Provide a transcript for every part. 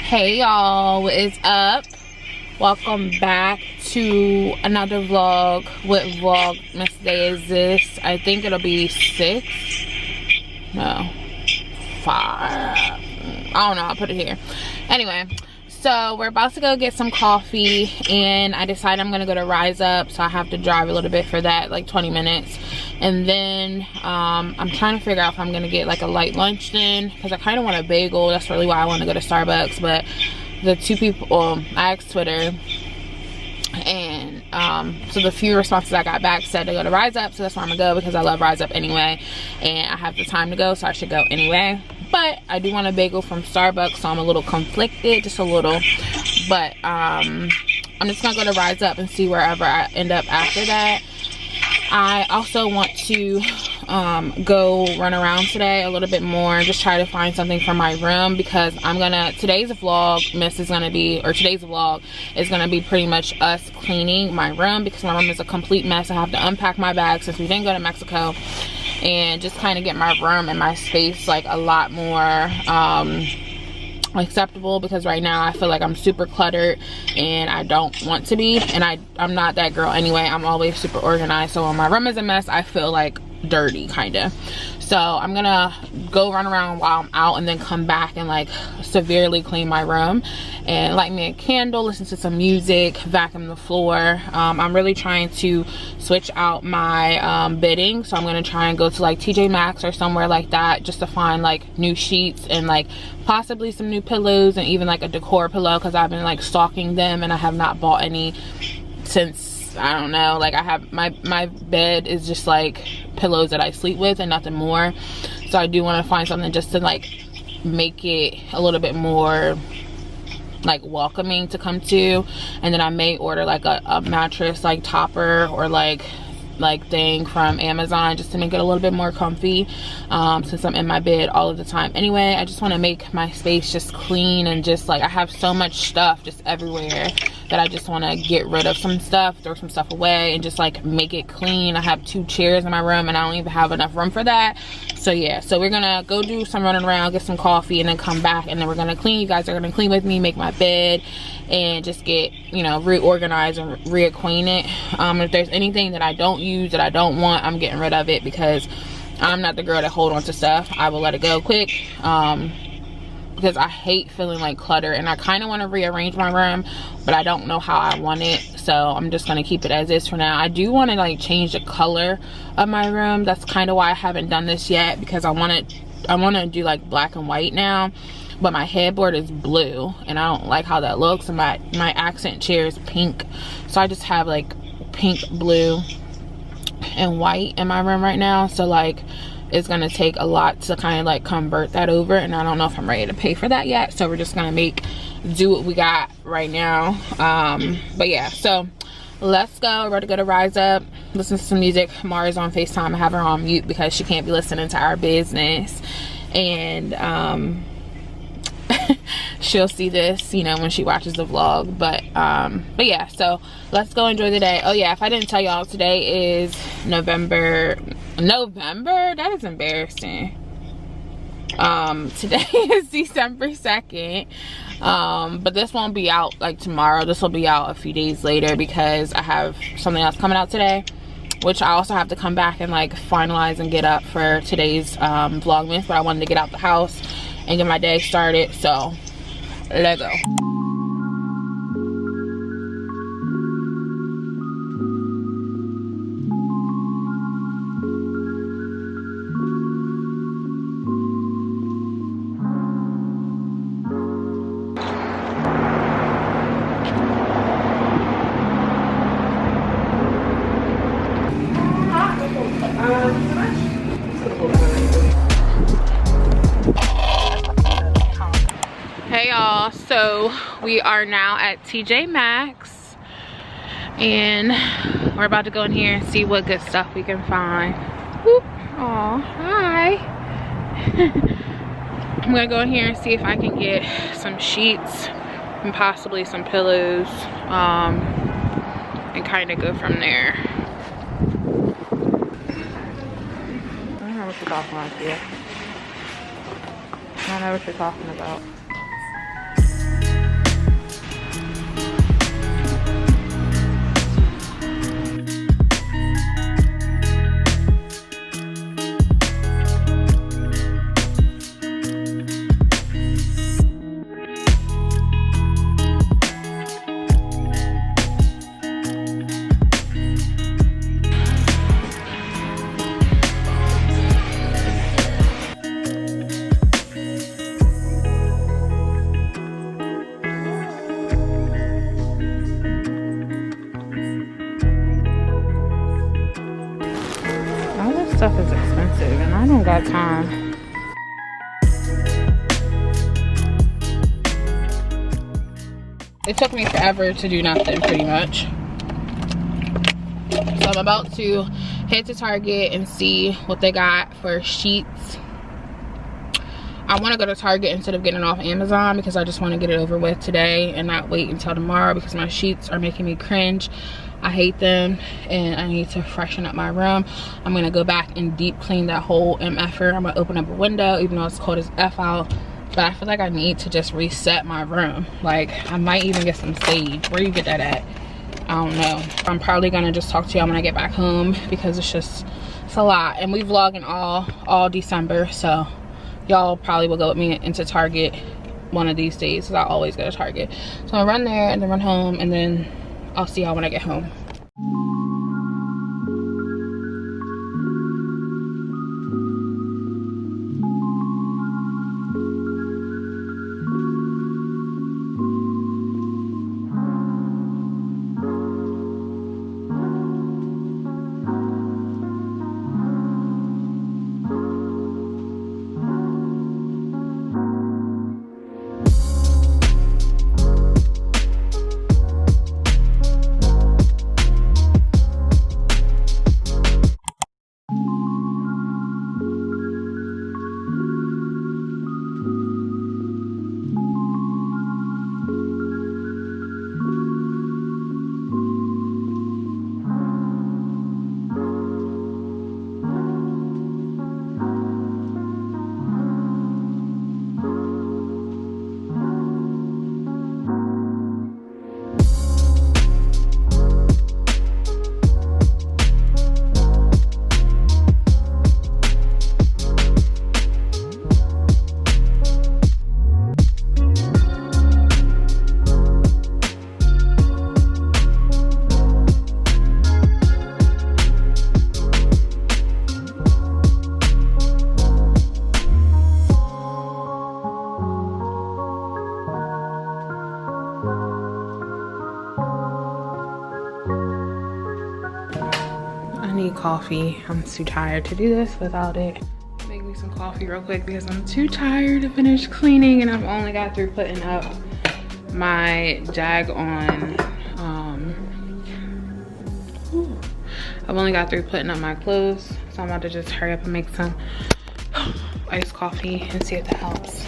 Hey y'all, what is up? Welcome back to another vlog. What vlogmas day is this? I think it'll be 6. No, 5. I don't know, I'll put it here. Anyway, so we're about to go get some coffee and I decided I'm gonna go to Rise Up, so I have to drive a little bit for that, like 20 minutes. And then I'm trying to figure out if I'm gonna get like a light lunch then, because I kind of want a bagel. That's really why I want to go to Starbucks. But the two people, I asked Twitter, and so the few responses I got back said to go to Rise Up, so that's where I'm gonna go because I love Rise Up anyway, and I have the time to go, so I should go anyway. But I do want a bagel from Starbucks, so I'm a little conflicted, just a little. But I'm just gonna go to Rise Up and see wherever I end up after that. I also want to go run around today a little bit more and just try to find something for my room, because today's vlog is gonna be pretty much us cleaning my room, because my room is a complete mess. I have to unpack my bag since we didn't go to Mexico, and just kind of get my room and my space like a lot more acceptable, because right now I feel like I'm super cluttered and I don't want to be, and I'm not that girl anyway. I'm always super organized, so when my room is a mess I feel like dirty kind of. So I'm gonna go run around while I'm out and then come back and like severely clean my room and light me a candle, listen to some music, vacuum the floor. I'm really trying to switch out my bedding, so I'm gonna try and go to like TJ Maxx or somewhere like that just to find like new sheets and like possibly some new pillows and even like a decor pillow, because I've been like stalking them and I have not bought any since, I don't know, like I have my bed is just like pillows that I sleep with and nothing more. So I do want to find something just to like make it a little bit more like welcoming to come to, and then I may order like a mattress like topper or like thing from Amazon just to make it a little bit more comfy, since I'm in my bed all of the time anyway. I just want to make my space just clean, and just like I have so much stuff just everywhere that I just want to get rid of some stuff, throw some stuff away, and just like make it clean. I have 2 chairs in my room and I don't even have enough room for that. So yeah, so we're gonna go do some running around, get some coffee, and then come back, and then we're gonna clean. You guys are gonna clean with me, make my bed, and just get, you know, reorganized and reacquainted. If there's anything that I don't use, that I don't want, I'm getting rid of it, because I'm not the girl that hold on to stuff. I will let it go quick, because I hate feeling like clutter, and I kind of want to rearrange my room, but I don't know how I want it, so I'm just going to keep it as is for now. I do want to like change the color of my room. That's kind of why I haven't done this yet, because I want to do like black and white now, but my headboard is blue and I don't like how that looks, and my accent chair is pink, so I just have like pink, blue, and white in my room right now. So like it's gonna take a lot to kind of like convert that over, and I don't know if I'm ready to pay for that yet, so we're just gonna do what we got right now. But yeah, so let's go. We're about to go to Rise Up, listen to some music. Mara's on FaceTime. I have her on mute because she can't be listening to our business, and she'll see this, you know, when she watches the vlog. But yeah, so let's go enjoy the day. Oh yeah, if I didn't tell y'all, today is November, that is embarrassing. Today is December 2nd, but this won't be out like tomorrow. This will be out a few days later, because I have something else coming out today, which I also have to come back and like finalize and get up for today's vlogmas. But I wanted to get out the house and get my day started, so let's go. Hey y'all, so we are now at TJ Maxx, and we're about to go in here and see what good stuff we can find. Aw, hi. I'm gonna go in here and see if I can get some sheets and possibly some pillows, and kind of go from there. I don't know what you're talking about here. I don't know what you're talking about. stuff is expensive and I don't got time. It took me forever to do nothing, pretty much. So I'm about to head to Target and see what they got for sheets. I want to go to Target instead of getting off Amazon because I just want to get it over with today and not wait until tomorrow because my sheets are making me cringe. I hate them and I need to freshen up my room. I'm going to go back and deep clean that whole MFer. I'm going to open up a window even though it's cold as F out. But I feel like I need to just reset my room. Like, I might even get some sage. Where you get that at? I don't know. I'm probably gonna just talk to y'all when I get back home because it's a lot. And we vlogging all December, so y'all probably will go with me into Target one of these days because I always go to Target. So I'll run there and then run home and then I'll see y'all when I get home. Coffee. I'm too tired to do this without it. Make me some coffee real quick because I'm too tired to finish cleaning and I've only got through putting up my Jag on I've only got through putting up my clothes, so I'm about to just hurry up and make some iced coffee and see if that helps.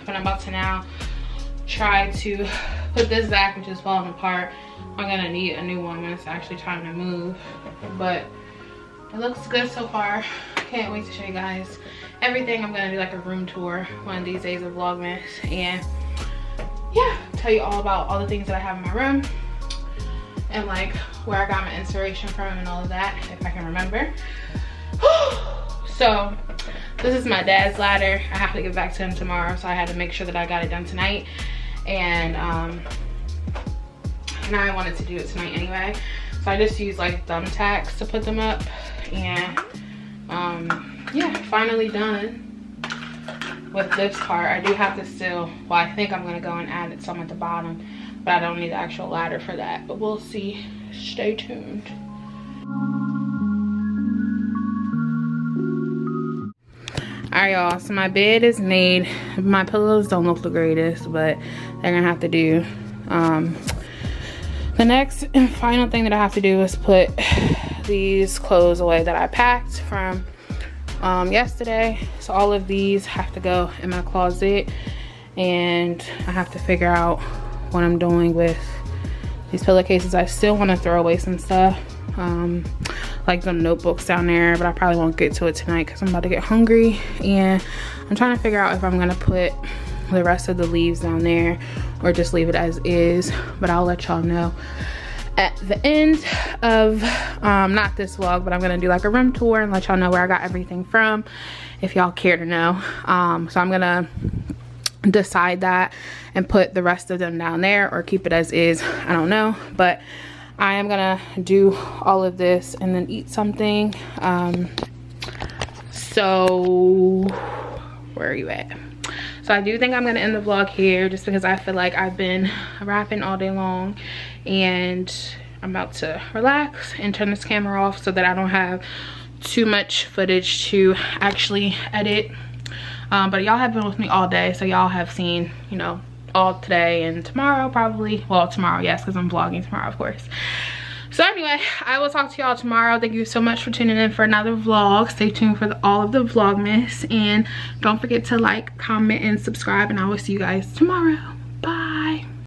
But I'm about to now try to put this back, which is falling apart. I'm gonna need a new one when it's actually time to move, but it looks good so far. Can't wait to show you guys everything. I'm gonna do like a room tour one of these days of Vlogmas and yeah, tell you all about all the things that I have in my room and like where I got my inspiration from and all of that, if I can remember. So This is my dad's ladder. I have to give it back to him tomorrow, so I had to make sure that I got it done tonight. And I wanted to do it tonight anyway. So I just used like thumbtacks to put them up. And yeah, finally done with this part. I do have to still, well, I think I'm gonna go and add some at the bottom, but I don't need the actual ladder for that, but we'll see. Stay tuned. Alright y'all, so my bed is made. My pillows don't look the greatest, but they're gonna have to do. The next and final thing that I have to do is put these clothes away that I packed from yesterday. So all of these have to go in my closet, and I have to figure out what I'm doing with these pillowcases. I still want to throw away some stuff, like some notebooks down there, but I probably won't get to it tonight because I'm about to get hungry. And I'm trying to figure out if I'm gonna put the rest of the leaves down there or just leave it as is, but I'll let y'all know at the end of not this vlog, but I'm gonna do like a room tour and let y'all know where I got everything from if y'all care to know. So I'm gonna decide that and put the rest of them down there or keep it as is. I don't know, but I am gonna do all of this and then eat something. So where are you at? So I do think I'm gonna end the vlog here just because I feel like I've been rapping all day long, and I'm about to relax and turn this camera off so that I don't have too much footage to actually edit. But y'all have been with me all day, so y'all have seen, you know, all today and tomorrow probably. Well, tomorrow, yes, because I'm vlogging tomorrow, of course. So anyway, I will talk to y'all tomorrow. Thank you so much for tuning in for another vlog. Stay tuned for all of the Vlogmas, and don't forget to like, comment, and subscribe, and I will see you guys tomorrow.